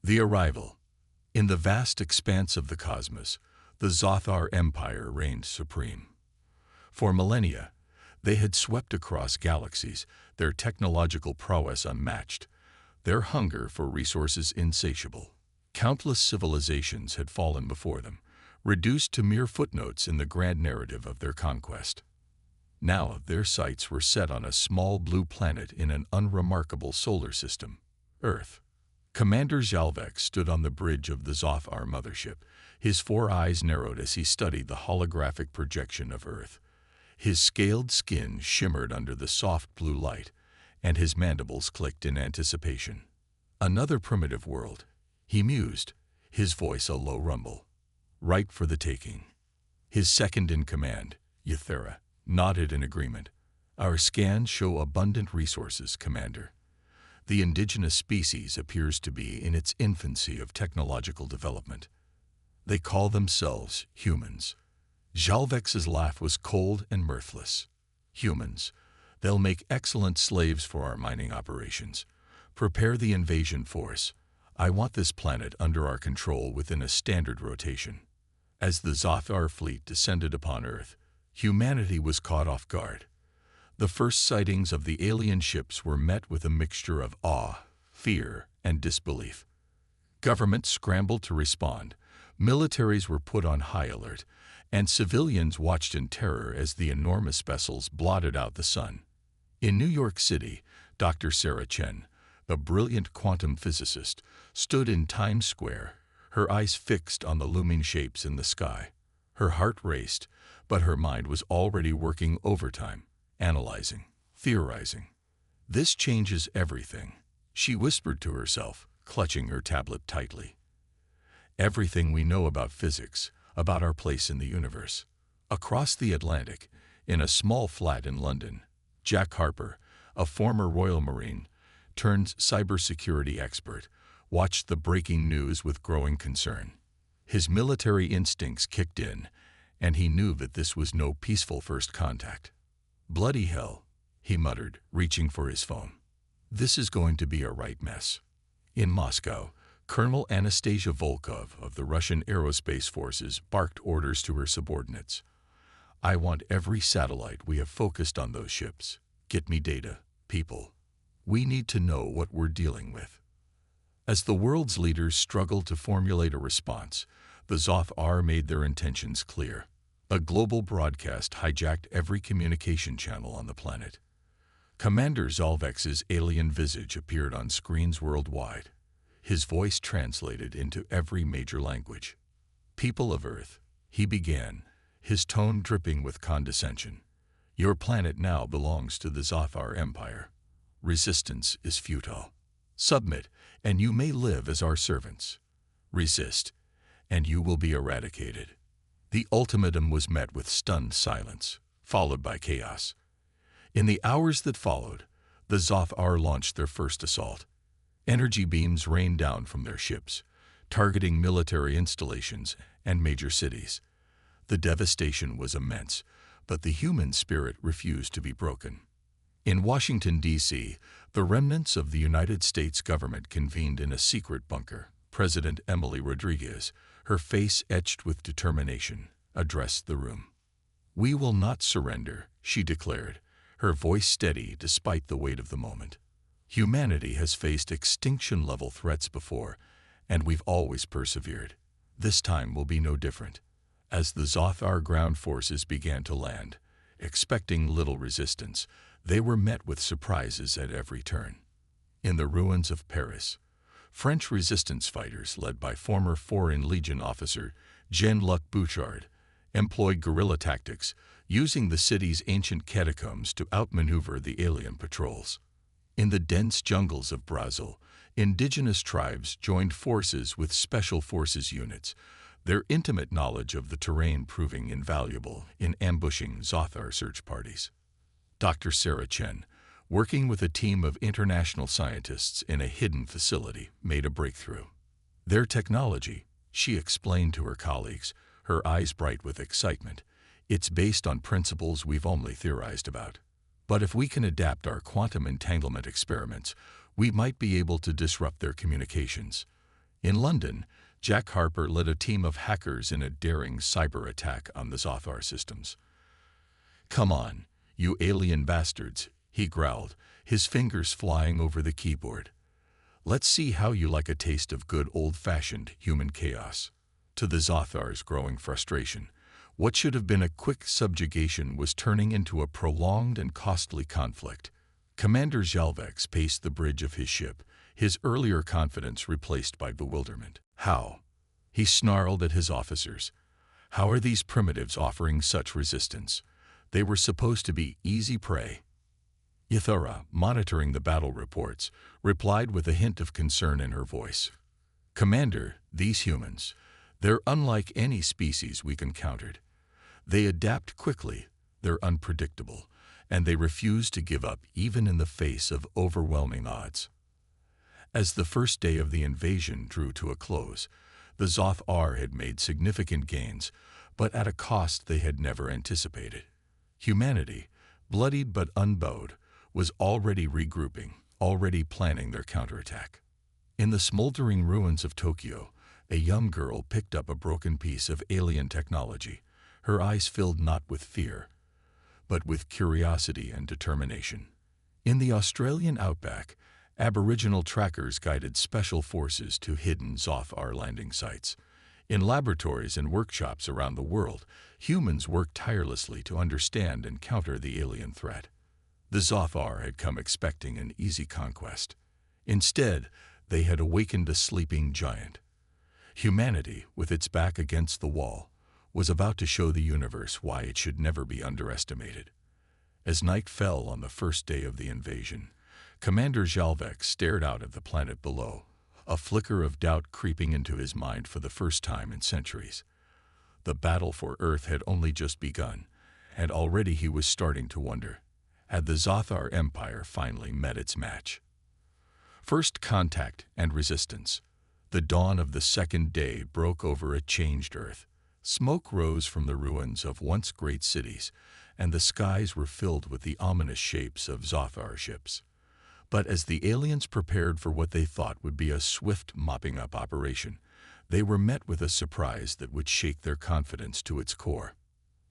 The arrival. In the vast expanse of the cosmos, the Zothar Empire reigned supreme. For millennia, they had swept across galaxies, their technological prowess unmatched, their hunger for resources insatiable. Countless civilizations had fallen before them, reduced to mere footnotes in the grand narrative of their conquest. Now their sights were set on a small blue planet in an unremarkable solar system, Earth. Commander Zhalvek stood on the bridge of the Zothar mothership, his 4 eyes narrowed as he studied the holographic projection of Earth. His scaled skin shimmered under the soft blue light, and his mandibles clicked in anticipation. Another primitive world, he mused, his voice a low rumble. Ripe for the taking. His second in command, Yathera, nodded in agreement. Our scans show abundant resources, Commander. The indigenous species appears to be in its infancy of technological development. They call themselves humans. Zhalvek's laugh was cold and mirthless. Humans. They'll make excellent slaves for our mining operations. Prepare the invasion force. I want this planet under our control within a standard rotation. As the Zothar fleet descended upon Earth, humanity was caught off guard. The first sightings of the alien ships were met with a mixture of awe, fear, and disbelief. Governments scrambled to respond, militaries were put on high alert, and civilians watched in terror as the enormous vessels blotted out the sun. In New York City, Dr. Sarah Chen, the brilliant quantum physicist, stood in Times Square, her eyes fixed on the looming shapes in the sky. Her heart raced, but her mind was already working overtime, analyzing, theorizing. This changes everything, she whispered to herself, clutching her tablet tightly. Everything we know about physics, about our place in the universe. Across the Atlantic, in a small flat in London, Jack Harper, a former Royal Marine, turned cybersecurity expert, watched the breaking news with growing concern. His military instincts kicked in, and he knew that this was no peaceful first contact. Bloody hell, he muttered, reaching for his phone. This is going to be a right mess. In Moscow, Colonel Anastasia Volkov of the Russian Aerospace Forces barked orders to her subordinates. I want every satellite we have focused on those ships. Get me data, people. We need to know what we're dealing with. As the world's leaders struggled to formulate a response, the Zothar made their intentions clear. A global broadcast hijacked every communication channel on the planet. Commander Zhalvek's alien visage appeared on screens worldwide. His voice translated into every major language. People of Earth, he began, his tone dripping with condescension. Your planet now belongs to the Zothar Empire. Resistance is futile. Submit, and you may live as our servants. Resist, and you will be eradicated. The ultimatum was met with stunned silence, followed by chaos. In the hours that followed, the Zothar launched their first assault. Energy beams rained down from their ships, targeting military installations and major cities. The devastation was immense, but the human spirit refused to be broken. In Washington, D.C., the remnants of the United States government convened in a secret bunker. President Emily Rodriguez, her face etched with determination, addressed the room. We will not surrender, she declared, her voice steady despite the weight of the moment. Humanity has faced extinction-level threats before, and we've always persevered. This time will be no different. As the Zothar ground forces began to land, expecting little resistance, they were met with surprises at every turn. In the ruins of Paris, French resistance fighters led by former Foreign Legion officer Jean-Luc Bouchard employed guerrilla tactics, using the city's ancient catacombs to outmaneuver the alien patrols. In the dense jungles of Brazil, indigenous tribes joined forces with special forces units, their intimate knowledge of the terrain proving invaluable in ambushing Zothar search parties. Dr. Sarah Chen, working with a team of international scientists in a hidden facility, made a breakthrough. Their technology, she explained to her colleagues, her eyes bright with excitement, it's based on principles we've only theorized about. But if we can adapt our quantum entanglement experiments, we might be able to disrupt their communications. In London, Jack Harper led a team of hackers in a daring cyber attack on the Zothar systems. "Come on, you alien bastards," he growled, his fingers flying over the keyboard. "Let's see how you like a taste of good old-fashioned human chaos." To the Zothar's growing frustration, what should have been a quick subjugation was turning into a prolonged and costly conflict. Commander Zhalvex paced the bridge of his ship, his earlier confidence replaced by bewilderment. "How?" he snarled at his officers. "How are these primitives offering such resistance? They were supposed to be easy prey." Ithura, monitoring the battle reports, replied with a hint of concern in her voice. "Commander, these humans, they're unlike any species we've encountered. They adapt quickly, they're unpredictable, and they refuse to give up even in the face of overwhelming odds." As the first day of the invasion drew to a close, the Zothar had made significant gains, but at a cost they had never anticipated. Humanity, bloodied but unbowed, was already regrouping, already planning their counterattack. In the smoldering ruins of Tokyo, a young girl picked up a broken piece of alien technology, her eyes filled not with fear, but with curiosity and determination. In the Australian outback, Aboriginal trackers guided special forces to hidden Zothar landing sites. In laboratories and workshops around the world, humans worked tirelessly to understand and counter the alien threat. The Zothar had come expecting an easy conquest. Instead, they had awakened a sleeping giant. Humanity, with its back against the wall, was about to show the universe why it should never be underestimated. As night fell on the first day of the invasion, Commander Zhalvex stared out at the planet below, a flicker of doubt creeping into his mind for the first time in centuries. The battle for Earth had only just begun, and already he was starting to wonder, had the Zothar Empire finally met its match? First contact and resistance. The dawn of the second day broke over a changed Earth. Smoke rose from the ruins of once great cities, and the skies were filled with the ominous shapes of Zothar ships. But as the aliens prepared for what they thought would be a swift mopping-up operation, they were met with a surprise that would shake their confidence to its core.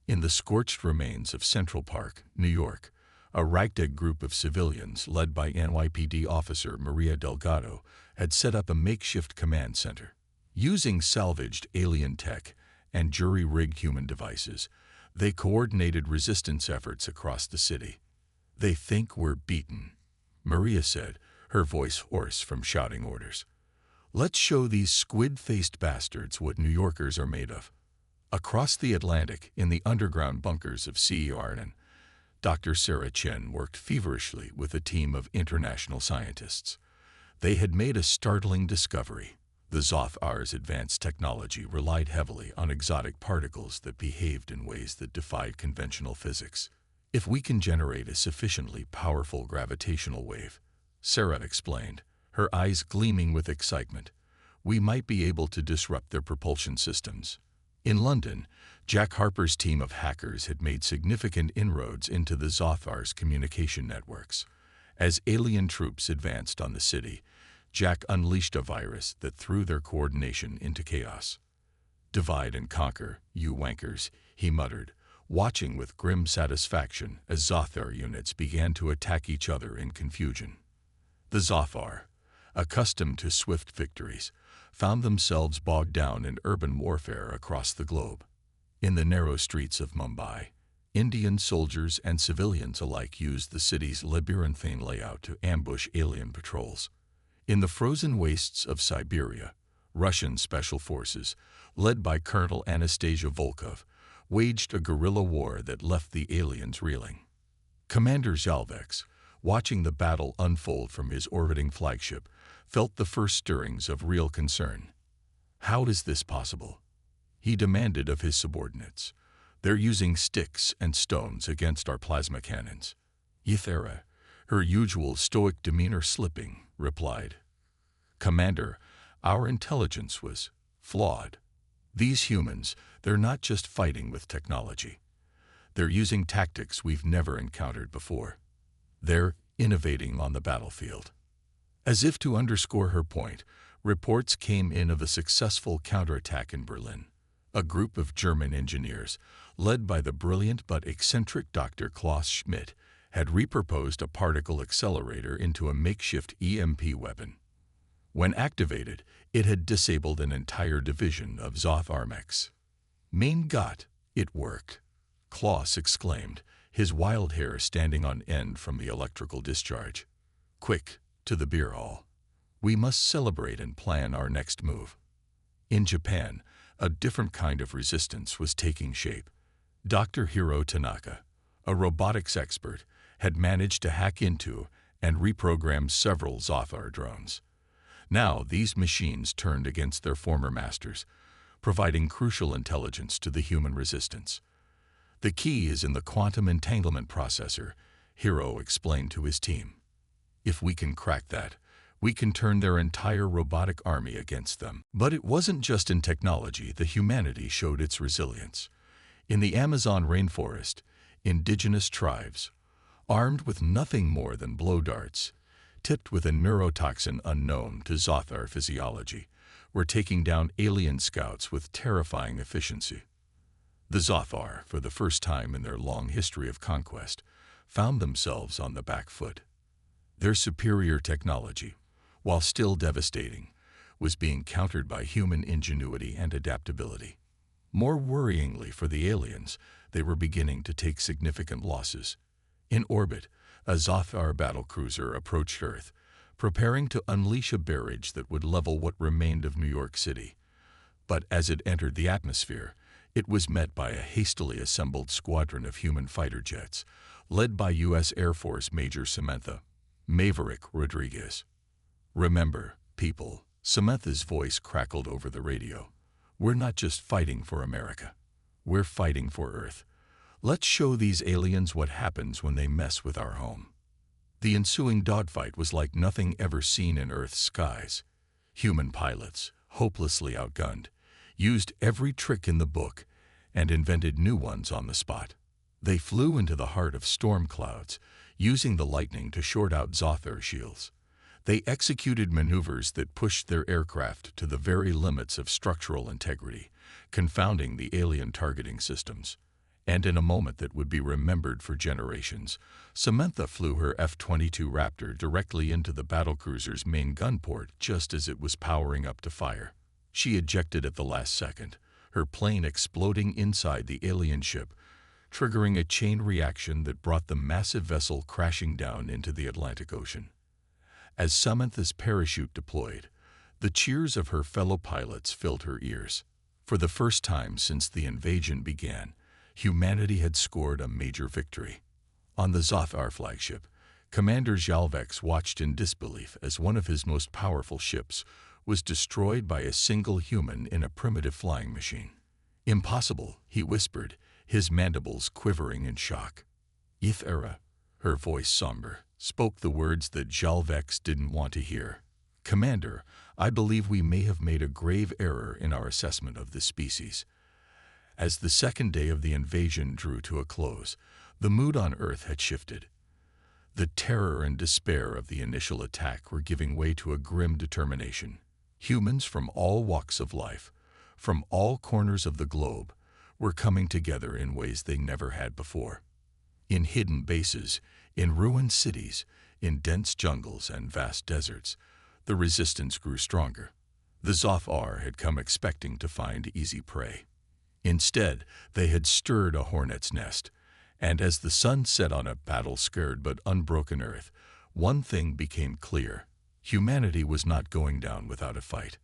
In the scorched remains of Central Park, New York, a ragtag group of civilians led by NYPD officer Maria Delgado had set up a makeshift command center. Using salvaged alien tech and jury-rigged human devices, they coordinated resistance efforts across the city. "They think we're beaten," Maria said, her voice hoarse from shouting orders. "Let's show these squid-faced bastards what New Yorkers are made of." Across the Atlantic, in the underground bunkers of CERN, Dr. Sarah Chen worked feverishly with a team of international scientists. They had made a startling discovery. The Zothar's advanced technology relied heavily on exotic particles that behaved in ways that defied conventional physics. "If we can generate a sufficiently powerful gravitational wave," Sarah explained, her eyes gleaming with excitement, "we might be able to disrupt their propulsion systems." In London, Jack Harper's team of hackers had made significant inroads into the Zothar's communication networks. As alien troops advanced on the city, Jack unleashed a virus that threw their coordination into chaos. "Divide and conquer, you wankers," he muttered, watching with grim satisfaction as Zothar units began to attack each other in confusion. The Zothar, accustomed to swift victories, found themselves bogged down in urban warfare across the globe. In the narrow streets of Mumbai, Indian soldiers and civilians alike used the city's labyrinthine layout to ambush alien patrols. In the frozen wastes of Siberia, Russian special forces, led by Colonel Anastasia Volkov, waged a guerrilla war that left the aliens reeling. Commander Zhalvex, watching the battle unfold from his orbiting flagship, felt the first stirrings of real concern. "How is this possible?" he demanded of his subordinates. "They're using sticks and stones against our plasma cannons." Ithura, her usual stoic demeanor slipping, replied, "Commander, our intelligence was flawed. These humans, they're not just fighting with technology. They're using tactics we've never encountered before. They're innovating on the battlefield." As if to underscore her point, Reports came in of a successful counterattack in Berlin. A group of German engineers, led by the brilliant but eccentric Dr. Klaus Schmidt, had repurposed a particle accelerator into a makeshift EMP weapon. When activated, it had disabled an entire division of Zoth mechs. Mein Gott, it worked, Klaus exclaimed, his wild hair standing on end from the electrical discharge. Quick, to the beer hall. We must celebrate and plan our next move. In Japan, a different kind of resistance was taking shape. Dr. Hiro Tanaka, a robotics expert, had managed to hack into and reprogram several Zoth drones. Now these machines turned against their former masters, providing crucial intelligence to the human resistance. The key is in the quantum entanglement processor, Hiro explained to his team. If we can crack that, we can turn their entire robotic army against them. But it wasn't just in technology that humanity showed its resilience. In the Amazon rainforest, indigenous tribes, armed with nothing more than blow darts, tipped with a neurotoxin unknown to Zoth physiology, were taking down alien scouts with terrifying efficiency. The Zoth, for the first time in their long history of conquest, found themselves on the back foot. Their superior technology, while still devastating, was being countered by human ingenuity and adaptability. More worryingly for the aliens, they were beginning to take significant losses. In orbit, a Zoth battlecruiser approached Earth, preparing to unleash a barrage that would level what remained of New York City. But as it entered the atmosphere, it was met by a hastily assembled squadron of human fighter jets, led by U.S. Air Force Major Samantha Maverick Rodriguez. Remember, people, Samantha's voice crackled over the radio. We're not just fighting for America. We're fighting for Earth. Let's show these aliens what happens when they mess with our home. The ensuing dogfight was like nothing ever seen in Earth's skies. Human pilots, hopelessly outgunned, used every trick in the book and invented new ones on the spot. They flew into the heart of storm clouds, using the lightning to short out Zoth shields. They executed maneuvers that pushed their aircraft to the very limits of structural integrity, confounding the alien targeting systems. And in a moment that would be remembered for generations, Samantha flew her F-22 Raptor directly into the battlecruiser's main gun port just as it was powering up to fire. She ejected at the last second, her plane exploding inside the alien ship, triggering a chain reaction that brought the massive vessel crashing down into the Atlantic Ocean. As Samantha's parachute deployed, the cheers of her fellow pilots filled her ears. For the first time since the invasion began, humanity had scored a major victory. On the Zoth flagship, Commander Jalvex watched in disbelief as one of his most powerful ships was destroyed by a single human in a primitive flying machine. Impossible, he whispered, his mandibles quivering in shock. Ithera, her voice somber, spoke the words that Jalvex didn't want to hear. Commander, I believe we may have made a grave error in our assessment of this species. As the second day of the invasion drew to a close, the mood on Earth had shifted. The terror and despair of the initial attack were giving way to a grim determination. Humans from all walks of life, from all corners of the globe, were coming together in ways they never had before. In hidden bases, in ruined cities, in dense jungles and vast deserts, the resistance grew stronger. The Zoth had come expecting to find easy prey. Instead, they had stirred a hornet's nest, and as the sun set on a battle-scarred but unbroken Earth, one thing became clear. Humanity was not going down without a fight.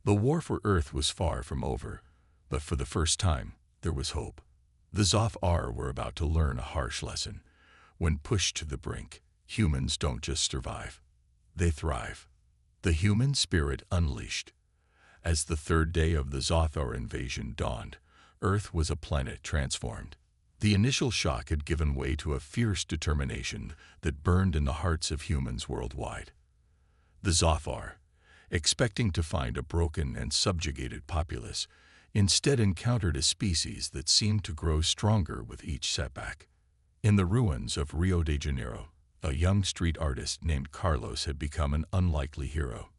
The war for Earth was far from over, but for the first time, there was hope. The Zoth were about to learn a harsh lesson. When pushed to the brink, humans don't just survive. They thrive. The human spirit unleashed. As the third day of the Zoth invasion dawned, Earth was a planet transformed. The initial shock had given way to a fierce determination that burned in the hearts of humans worldwide. The Zoth, expecting to find a broken and subjugated populace, instead encountered a species that seemed to grow stronger with each setback. In the ruins of Rio de Janeiro, a young street artist named Carlos had become an unlikely hero.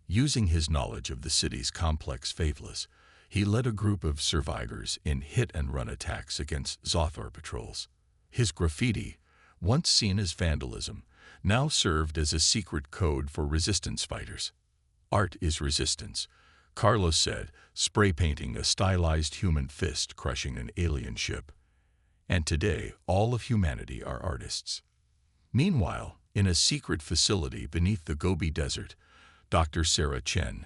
Using his knowledge of the city's complex favelas, he led a group of survivors in hit-and-run attacks against Zothar patrols. His graffiti, once seen as vandalism, now served as a secret code for resistance fighters. Art is resistance, Carlos said, spray painting a stylized human fist crushing an alien ship. And today, all of humanity are artists. Meanwhile, in a secret facility beneath the Gobi Desert, Dr. Sarah Chen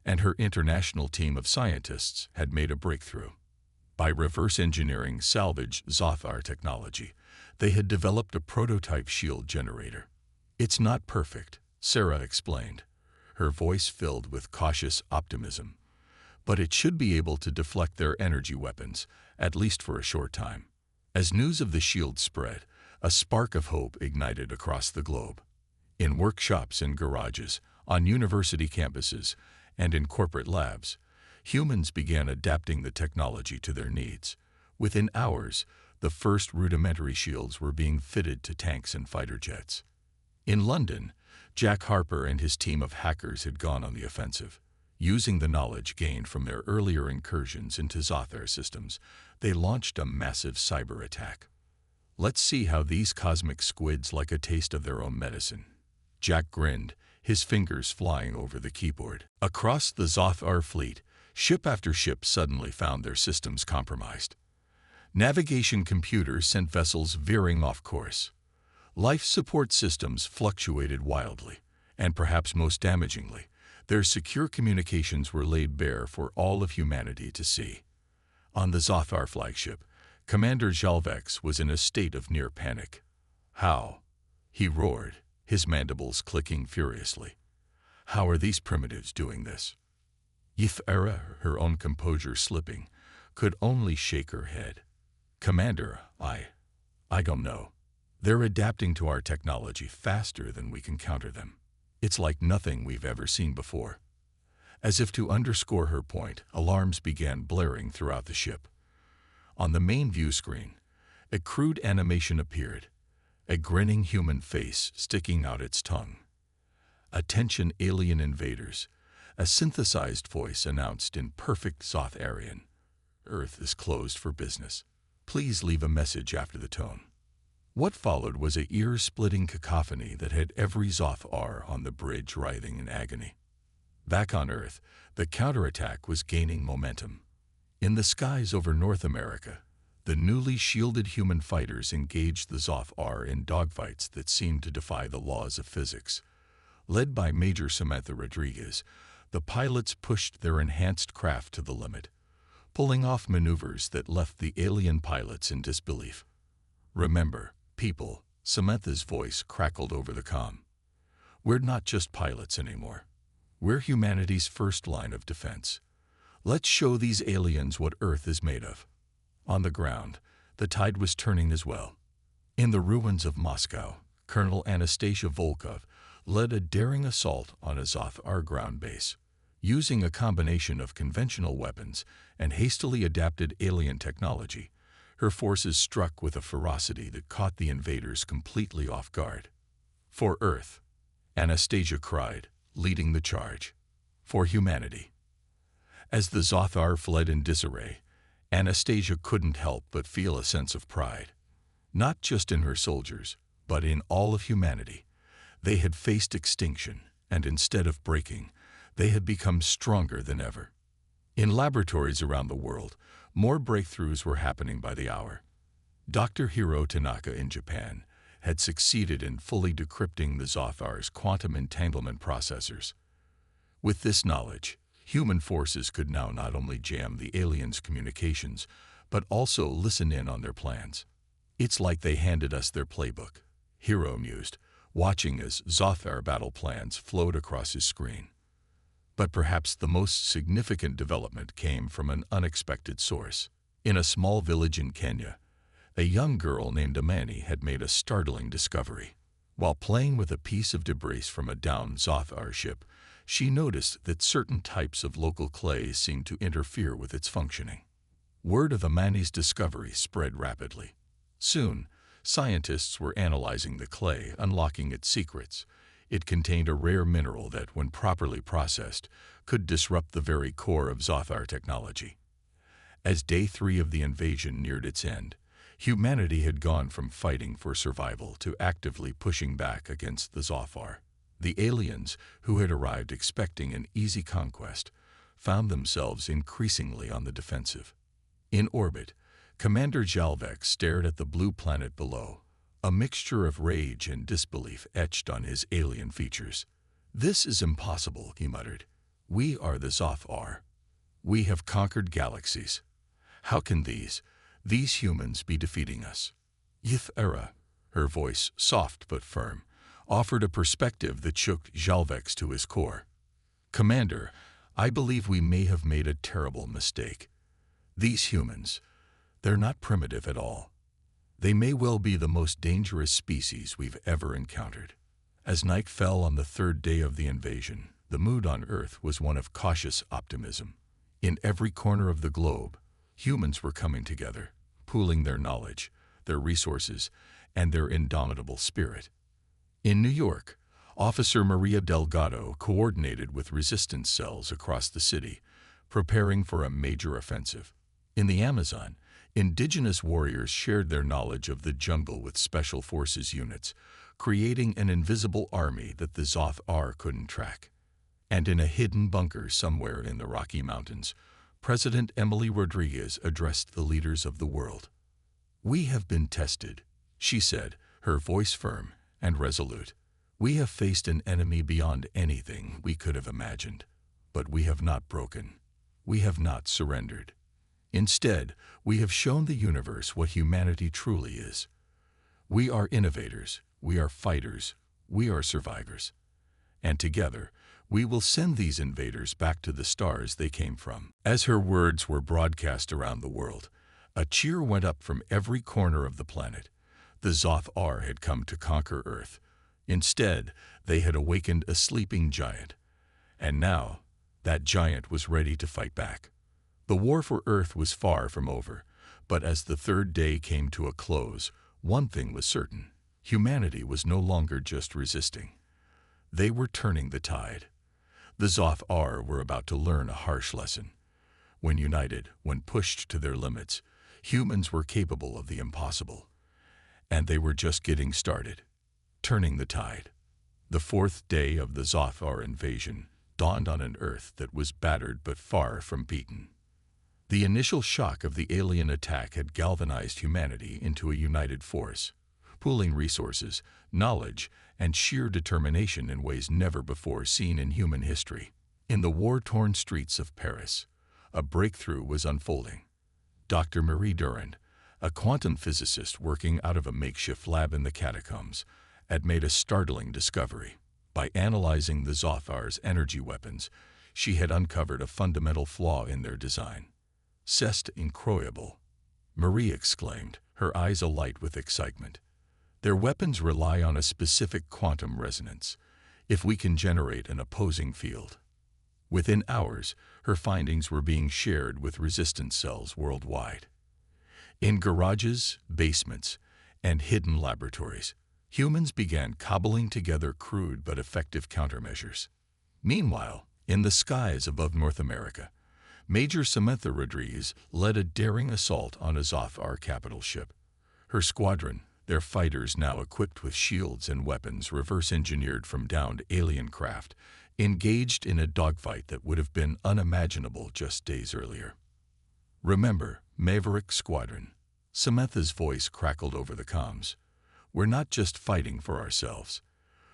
and her international team of scientists had made a breakthrough. By reverse engineering salvaged Zothar technology, they had developed a prototype shield generator. "It's not perfect," Sarah explained, her voice filled with cautious optimism, "but it should be able to deflect their energy weapons, at least for a short time." As news of the shield spread, a spark of hope ignited across the globe. In workshops and garages, on university campuses, and in corporate labs, humans began adapting the technology to their needs. Within hours, the first rudimentary shields were being fitted to tanks and fighter jets. In London, Jack Harper and his team of hackers had gone on the offensive. Using the knowledge gained from their earlier incursions into Zothar systems, they launched a massive cyber attack. "Let's see how these cosmic squids like a taste of their own medicine." Jack grinned, his fingers flying over the keyboard. Across the Zothar fleet, ship after ship suddenly found their systems compromised. Navigation computers sent vessels veering off course. Life support systems fluctuated wildly, and perhaps most damagingly, their secure communications were laid bare for all of humanity to see. On the Zothar flagship, Commander Jalvex was in a state of near panic. "How?" he roared, his mandibles clicking furiously. "How are these primitives doing this?" Ythera, her own composure slipping, could only shake her head. "Commander, I don't know. They're adapting to our technology faster than we can counter them. It's like nothing we've ever seen before." As if to underscore her point, alarms began blaring throughout the ship. On the main view screen, a crude animation appeared, a grinning human face sticking out its tongue. "Attention alien invaders," a synthesized voice announced in perfect Zotharian. "Earth is closed for business. Please leave a message after the tone." What followed was a ear-splitting cacophony that had every Zothar on the bridge writhing in agony. Back on Earth, the counterattack was gaining momentum. In the skies over North America, the newly shielded human fighters engaged the Zothar in dogfights that seemed to defy the laws of physics. Led by Major Samantha Rodriguez, the pilots pushed their enhanced craft to the limit, pulling off maneuvers that left the alien pilots in disbelief. "Remember, people," Samantha's voice crackled over the comm. "We're not just pilots anymore. We're humanity's first line of defense. Let's show these aliens what Earth is made of." On the ground, the tide was turning as well. In the ruins of Moscow, Colonel Anastasia Volkov led a daring assault on a Zothar ground base. Using a combination of conventional weapons and hastily adapted alien technology, her forces struck with a ferocity that caught the invaders completely off guard. "For Earth," Anastasia cried, leading the charge. "For humanity." As the Zothar fled in disarray, Anastasia couldn't help but feel a sense of pride. Not just in her soldiers, but in all of humanity. They had faced extinction, and instead of breaking, they had become stronger than ever. In laboratories around the world, more breakthroughs were happening by the hour. Dr. Hiro Tanaka in Japan had succeeded in fully decrypting the Zothar's quantum entanglement processors. With this knowledge, human forces could now not only jam the aliens' communications, but also listen in on their plans. "It's like they handed us their playbook," Hiro mused, watching as Zothar battle plans flowed across his screen. But perhaps the most significant development came from an unexpected source. In a small village in Kenya, a young girl named Amani had made a startling discovery. While playing with a piece of debris from a downed Zothar ship, she noticed that certain types of local clay seemed to interfere with its functioning. Word of Amani's discovery spread rapidly. Soon, scientists were analyzing the clay, unlocking its secrets. It contained a rare mineral that, when properly processed, could disrupt the very core of Zothar technology. As Day 3 of the invasion neared its end, humanity had gone from fighting for survival to actively pushing back against the Zothar. The aliens, who had arrived expecting an easy conquest, found themselves increasingly on the defensive. In orbit, Commander Jalvek stared at the blue planet below, a mixture of rage and disbelief etched on his alien features. "This is impossible," he muttered. "We are the Zothar. We have conquered galaxies. How can these humans be defeating us?" Yth-Era, her voice soft but firm, offered a perspective that shook Jalvex to his core. "Commander, I believe we may have made a terrible mistake. These humans, they're not primitive at all. They may well be the most dangerous species we've ever encountered." As night fell on the third day of the invasion, the mood on Earth was one of cautious optimism. In every corner of the globe, humans were coming together, pooling their knowledge, their resources, and their indomitable spirit. In New York, Officer Maria Delgado coordinated with resistance cells across the city, preparing for a major offensive. In the Amazon, indigenous warriors shared their knowledge of the jungle with special forces units, creating an invisible army that the Zothar couldn't track. And in a hidden bunker somewhere in the Rocky Mountains, President Emily Rodriguez addressed the leaders of the world. "We have been tested," she said, her voice firm and resolute. "We have faced an enemy beyond anything we could have imagined, but we have not broken. We have not surrendered. Instead, we have shown the universe what humanity truly is. We are innovators, we are fighters, we are survivors. And together, we will send these invaders back to the stars they came from." As her words were broadcast around the world, a cheer went up from every corner of the planet. The Zothar had come to conquer Earth. Instead, they had awakened a sleeping giant. And now, that giant was ready to fight back. The war for Earth was far from over, but as the third day came to a close, one thing was certain: humanity was no longer just resisting. They were turning the tide. The Zothar were about to learn a harsh lesson. When united, when pushed to their limits, humans were capable of the impossible. And they were just getting started, turning the tide. The fourth day of the Zothar invasion dawned on an Earth that was battered but far from beaten. The initial shock of the alien attack had galvanized humanity into a united force, pooling resources, knowledge, and sheer determination in ways never before seen in human history. In the war-torn streets of Paris, a breakthrough was unfolding. Dr. Marie Durand, a quantum physicist working out of a makeshift lab in the catacombs, had made a startling discovery. By analyzing the Zothar's energy weapons, she had uncovered a fundamental flaw in their design. "C'est incroyable," Marie exclaimed, her eyes alight with excitement. "Their weapons rely on a specific quantum resonance, if we can generate an opposing field." Within hours, her findings were being shared with resistance cells worldwide. In garages, basements, and hidden laboratories, humans began cobbling together crude but effective countermeasures. Meanwhile, in the skies above North America, Major Samantha Rodriguez led a daring assault on a Zothar capital ship. Her squadron, their fighters now equipped with shields and weapons reverse-engineered from downed alien craft, engaged in a dogfight that would have been unimaginable just days earlier. "Remember, Maverick Squadron," Samantha's voice crackled over the comms. "We're not just fighting for ourselves.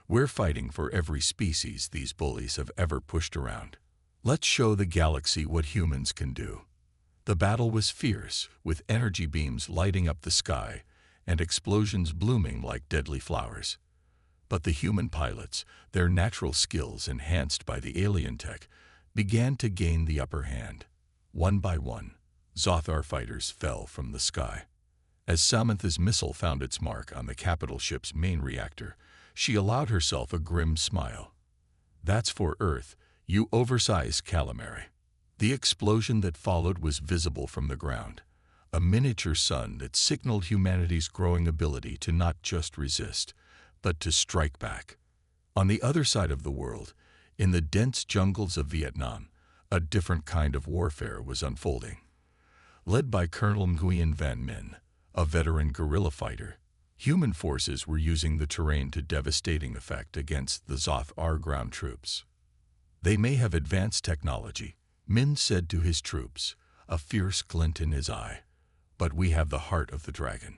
We're fighting for every species these bullies have ever pushed around. Let's show the galaxy what humans can do." The battle was fierce, with energy beams lighting up the sky and explosions blooming like deadly flowers. But the human pilots, their natural skills enhanced by the alien tech, began to gain the upper hand. One by one, Zothar fighters fell from the sky. As Samantha's missile found its mark on the capital ship's main reactor, she allowed herself a grim smile. "That's for Earth, you oversized calamari." The explosion that followed was visible from the ground, a miniature sun that signaled humanity's growing ability to not just resist, but to strike back. On the other side of the world, in the dense jungles of Vietnam, a different kind of warfare was unfolding. Led by Colonel Nguyen Van Minh, a veteran guerrilla fighter, human forces were using the terrain to devastating effect against the Zoth ground troops. They may have advanced technology, Minh said to his troops, a fierce glint in his eye, but we have the heart of the dragon.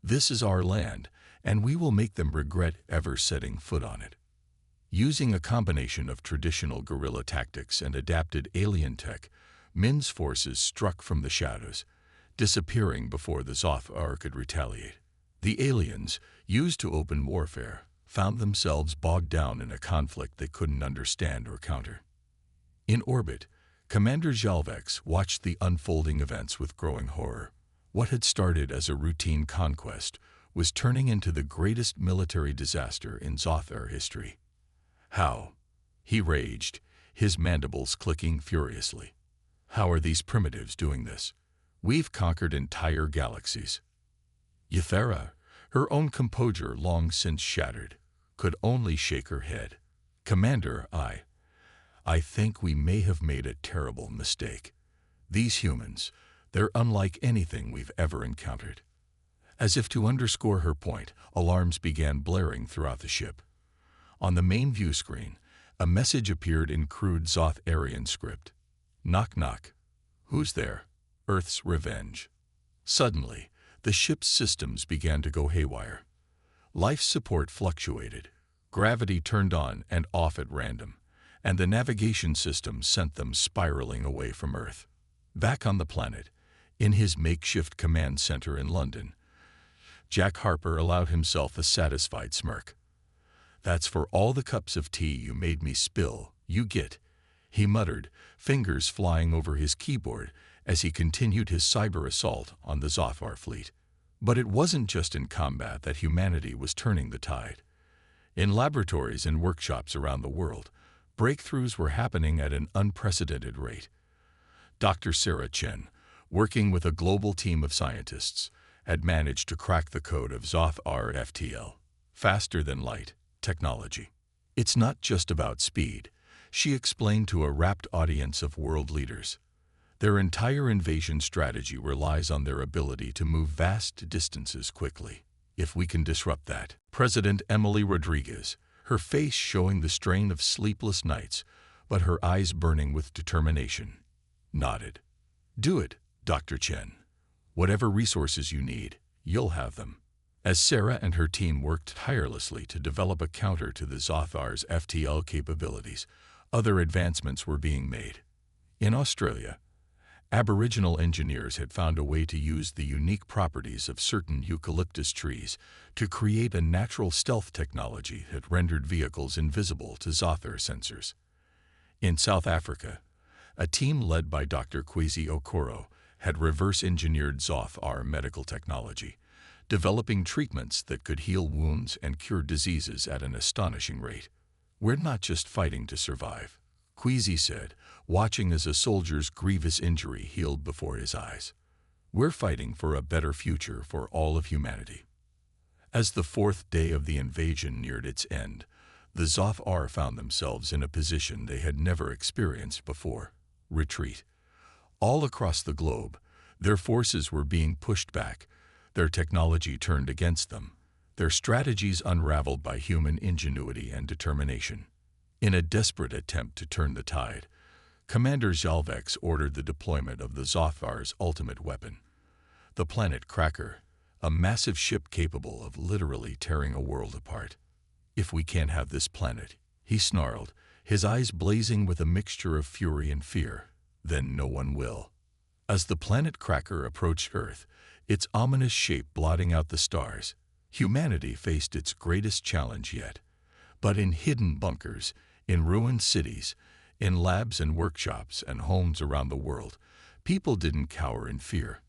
This is our land, and we will make them regret ever setting foot on it. Using a combination of traditional guerrilla tactics and adapted alien tech, Minh's forces struck from the shadows, disappearing before the Zoth could retaliate. The aliens, used to open warfare, found themselves bogged down in a conflict they couldn't understand or counter. In orbit, Commander Zhalvex watched the unfolding events with growing horror. What had started as a routine conquest was turning into the greatest military disaster in Zoth history. How? He raged, his mandibles clicking furiously. How are these primitives doing this? We've conquered entire galaxies. Ysthera, her own composure long since shattered, could only shake her head. Commander, I think we may have made a terrible mistake. These humans, they're unlike anything we've ever encountered. As if to underscore her point, alarms began blaring throughout the ship. On the main view screen, a message appeared in crude Zoth-Aryan script. Knock knock. Who's there? Earth's revenge. Suddenly, the ship's systems began to go haywire. Life support fluctuated. Gravity turned on and off at random, and the navigation system sent them spiraling away from Earth. Back on the planet, in his makeshift command center in London, Jack Harper allowed himself a satisfied smirk. That's for all the cups of tea you made me spill, you get, he muttered, fingers flying over his keyboard as he continued his cyber assault on the Zothar fleet. But it wasn't just in combat that humanity was turning the tide. In laboratories and workshops around the world, breakthroughs were happening at an unprecedented rate. Dr. Sarah Chen, working with a global team of scientists, had managed to crack the code of Zothar FTL, faster than light, technology. It's not just about speed, she explained to a rapt audience of world leaders. Their entire invasion strategy relies on their ability to move vast distances quickly. If we can disrupt that, President Emily Rodriguez, her face showing the strain of sleepless nights, but her eyes burning with determination, nodded. Do it, Dr. Chen. Whatever resources you need, you'll have them. As Sarah and her team worked tirelessly to develop a counter to the Zothar's FTL capabilities, other advancements were being made. In Australia, Aboriginal engineers had found a way to use the unique properties of certain eucalyptus trees to create a natural stealth technology that rendered vehicles invisible to Zothar sensors. In South Africa, a team led by Dr. Kwesi Okoro had reverse-engineered Zothar medical technology, developing treatments that could heal wounds and cure diseases at an astonishing rate. We're not just fighting to survive, Kwesi said, watching as a soldier's grievous injury healed before his eyes. We're fighting for a better future for all of humanity. As the fourth day of the invasion neared its end, the Zothar found themselves in a position they had never experienced before: retreat. All across the globe, their forces were being pushed back, their technology turned against them, their strategies unraveled by human ingenuity and determination. In a desperate attempt to turn the tide, Commander Zhalvex ordered the deployment of the Zothar's ultimate weapon, the Planet Cracker, a massive ship capable of literally tearing a world apart. If we can't have this planet, he snarled, his eyes blazing with a mixture of fury and fear, then no one will. As the Planet Cracker approached Earth, its ominous shape blotting out the stars, humanity faced its greatest challenge yet. But in hidden bunkers, in ruined cities, in labs and workshops and homes around the world, people didn't cower in fear.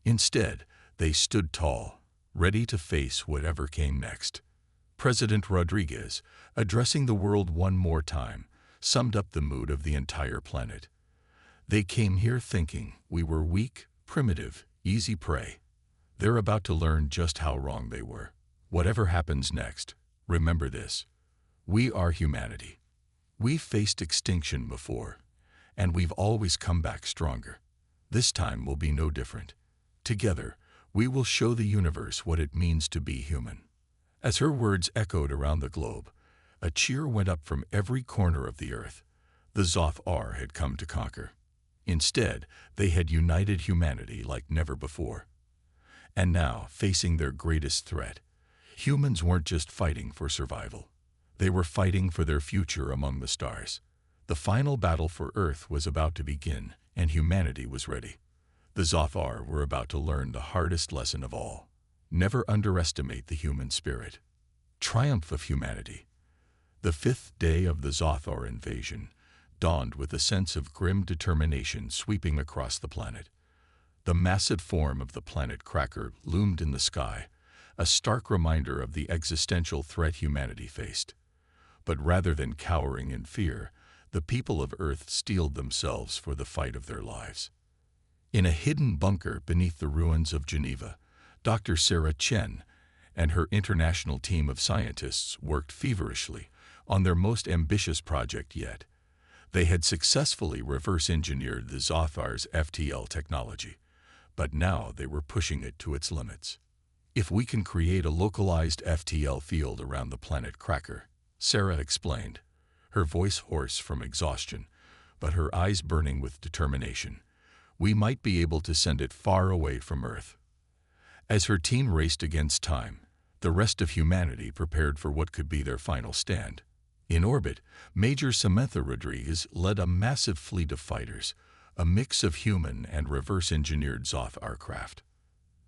Instead, they stood tall, ready to face whatever came next. President Rodriguez, addressing the world one more time, summed up the mood of the entire planet. They came here thinking we were weak, primitive, easy prey. They're about to learn just how wrong they were. Whatever happens next, remember this: We are humanity. We've faced extinction before, and we've always come back stronger. This time will be no different. Together, we will show the universe what it means to be human." As her words echoed around the globe, a cheer went up from every corner of the earth. The Zoth-R had come to conquer. Instead, they had united humanity like never before. And now, facing their greatest threat, humans weren't just fighting for survival. They were fighting for their future among the stars. The final battle for Earth was about to begin, and humanity was ready. The Zoth-R were about to learn the hardest lesson of all. Never underestimate the human spirit. Triumph of humanity. The fifth day of the Zoth-R invasion dawned with a sense of grim determination sweeping across the planet. The massive form of the planet Cracker loomed in the sky, a stark reminder of the existential threat humanity faced. But rather than cowering in fear, the people of Earth steeled themselves for the fight of their lives. In a hidden bunker beneath the ruins of Geneva, Dr. Sarah Chen and her international team of scientists worked feverishly on their most ambitious project yet. They had successfully reverse-engineered the Zoth-R's FTL technology, but now they were pushing it to its limits. "If we can create a localized FTL field around the planet Cracker," Sarah explained, her voice hoarse from exhaustion, but her eyes burning with determination, "we might be able to send it far away from Earth." As her team raced against time, the rest of humanity prepared for what could be their final stand. In orbit, Major Samantha Rodriguez led a massive fleet of fighters, a mix of human and reverse-engineered Zoth-R craft.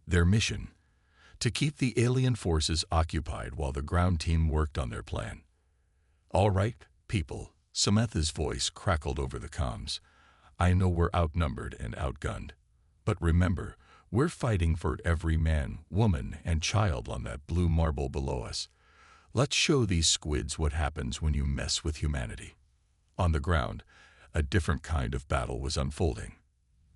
Their mission: to keep the alien forces occupied while the ground team worked on their plan. "All right, people," Samantha's voice crackled over the comms. "I know we're outnumbered and outgunned. But remember, we're fighting for every man, woman, and child on that blue marble below us. Let's show these squids what happens when you mess with humanity." On the ground, a different kind of battle was unfolding.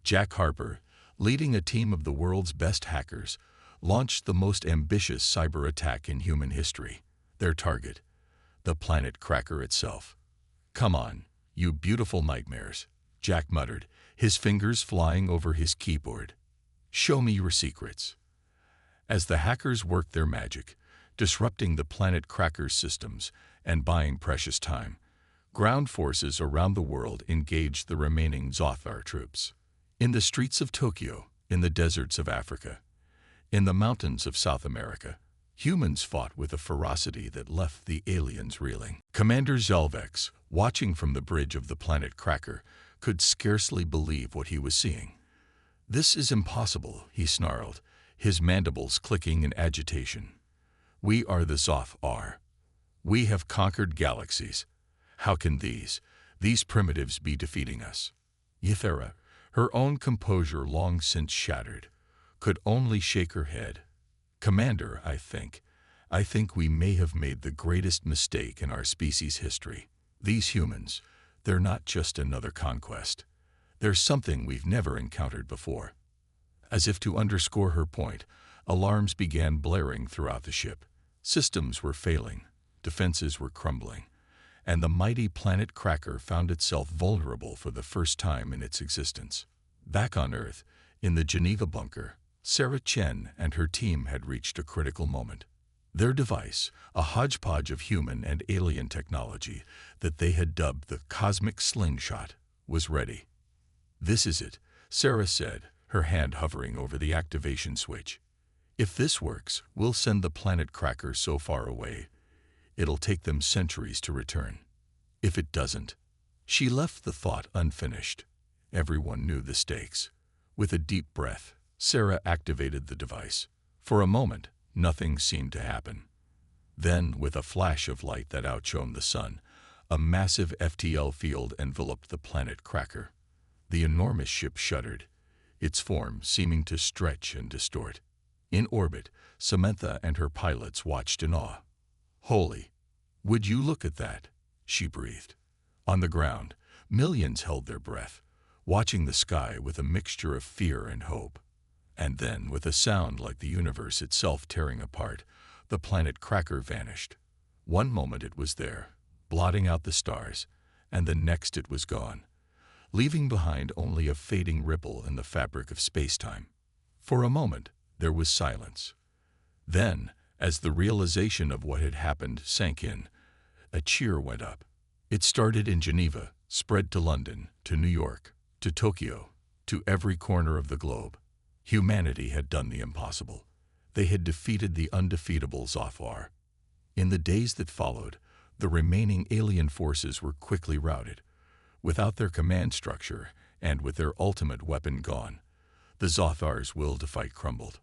Jack Harper, leading a team of the world's best hackers, launched the most ambitious cyber attack in human history. Their target: the planet Cracker itself. "Come on, you beautiful nightmares," Jack muttered, his fingers flying over his keyboard. "Show me your secrets." As the hackers worked their magic, disrupting the planet Cracker's systems and buying precious time, ground forces around the world engaged the remaining Zoth-R troops. In the streets of Tokyo, in the deserts of Africa, in the mountains of South America, humans fought with a ferocity that left the aliens reeling. Commander Zelvex, watching from the bridge of the planet Cracker, could scarcely believe what he was seeing. "This is impossible," he snarled, his mandibles clicking in agitation. "We are the Zoth-R. We have conquered galaxies. How can these primitives be defeating us?" Ithera, her own composure long since shattered, could only shake her head. "Commander, I think we may have made the greatest mistake in our species' history. These humans, they're not just another conquest. They're something we've never encountered before." As if to underscore her point, alarms began blaring throughout the ship. Systems were failing, defenses were crumbling, and the mighty planet Cracker found itself vulnerable for the first time in its existence. Back on Earth, in the Geneva bunker, Sarah Chen and her team had reached a critical moment. Their device, a hodgepodge of human and alien technology that they had dubbed the Cosmic Slingshot, was ready. "This is it," Sarah said, her hand hovering over the activation switch. "If this works, we'll send the planet Cracker so far away, it'll take them centuries to return. If it doesn't..." She left the thought unfinished. Everyone knew the stakes. With a deep breath, Sarah activated the device. For a moment, nothing seemed to happen. Then, with a flash of light that outshone the sun, a massive FTL field enveloped the planet Cracker. The enormous ship shuddered, its form seeming to stretch and distort. In orbit, Samantha and her pilots watched in awe. "Holy, would you look at that?" she breathed. On the ground, millions held their breath, watching the sky with a mixture of fear and hope. And then, with a sound like the universe itself tearing apart, the planet Cracker vanished. One moment it was there, blotting out the stars, and the next it was gone, leaving behind only a fading ripple in the fabric of space-time. For a moment, there was silence. Then, as the realization of what had happened sank in, a cheer went up. It started in Geneva, spread to London, to New York, to Tokyo, to every corner of the globe. Humanity had done the impossible. They had defeated the undefeatable Zothar. In the days that followed, the remaining alien forces were quickly routed. Without their command structure, and with their ultimate weapon gone, the Zothar's will to fight crumbled.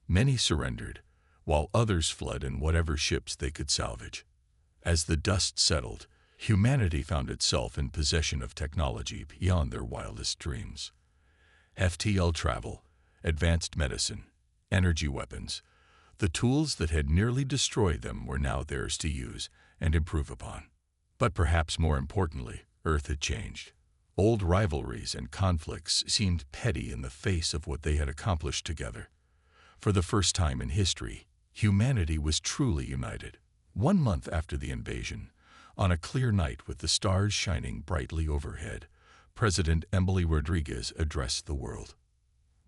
Many surrendered, while others fled in whatever ships they could salvage. As the dust settled, humanity found itself in possession of technology beyond their wildest dreams. FTL travel, advanced medicine, energy weapons, the tools that had nearly destroyed them were now theirs to use and improve upon. But perhaps more importantly, Earth had changed. Old rivalries and conflicts seemed petty in the face of what they had accomplished together. For the first time in history, humanity was truly united. 1 month after the invasion, on a clear night with the stars shining brightly overhead, President Emily Rodriguez addressed the world.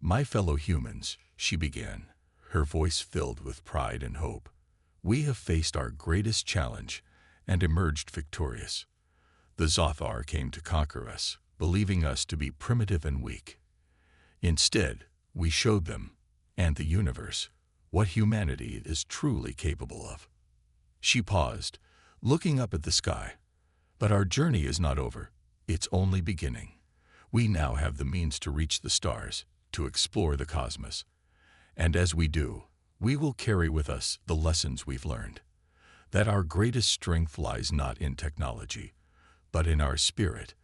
"My fellow humans," she began, her voice filled with pride and hope, "we have faced our greatest challenge and emerged victorious. The Zothar came to conquer us, believing us to be primitive and weak. Instead, we showed them, and the universe, what humanity is truly capable of." She paused, looking up at the sky. "But our journey is not over. It's only beginning. We now have the means to reach the stars, to explore the cosmos. And as we do, we will carry with us the lessons we've learned. That our greatest strength lies not in technology, but in our spirit,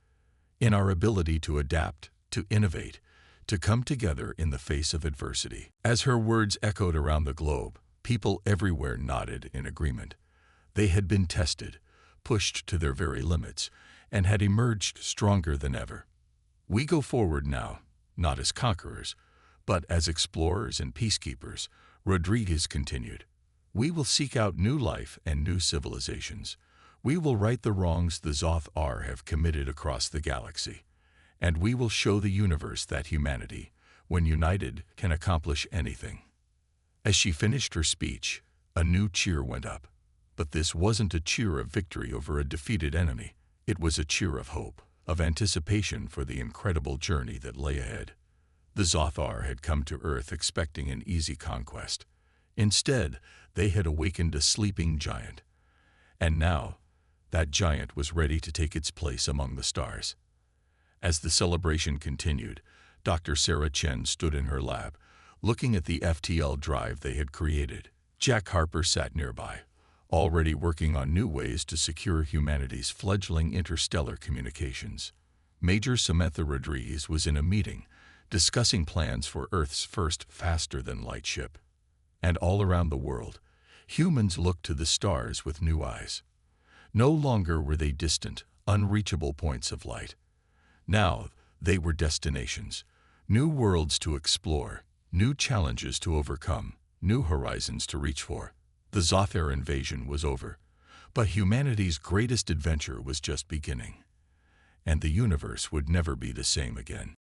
in our ability to adapt, to innovate, to come together in the face of adversity." As her words echoed around the globe, people everywhere nodded in agreement. They had been tested, pushed to their very limits, and had emerged stronger than ever. "We go forward now, not as conquerors, but as explorers and peacekeepers," Rodriguez continued. "We will seek out new life and new civilizations. We will right the wrongs the Zothar have committed across the galaxy. And we will show the universe that humanity, when united, can accomplish anything." As she finished her speech, a new cheer went up. But this wasn't a cheer of victory over a defeated enemy. It was a cheer of hope, of anticipation for the incredible journey that lay ahead. The Zothar had come to Earth expecting an easy conquest. Instead, they had awakened a sleeping giant. And now, that giant was ready to take its place among the stars. As the celebration continued, Dr. Sarah Chen stood in her lab, looking at the FTL drive they had created. Jack Harper sat nearby, already working on new ways to secure humanity's fledgling interstellar communications. Major Samantha Rodriguez was in a meeting, discussing plans for Earth's first faster-than-light ship. And all around the world, humans looked to the stars with new eyes. No longer were they distant, unreachable points of light. Now, they were destinations, new worlds to explore, new challenges to overcome, new horizons to reach for. The Zothar invasion was over, but humanity's greatest adventure was just beginning. And the universe would never be the same again.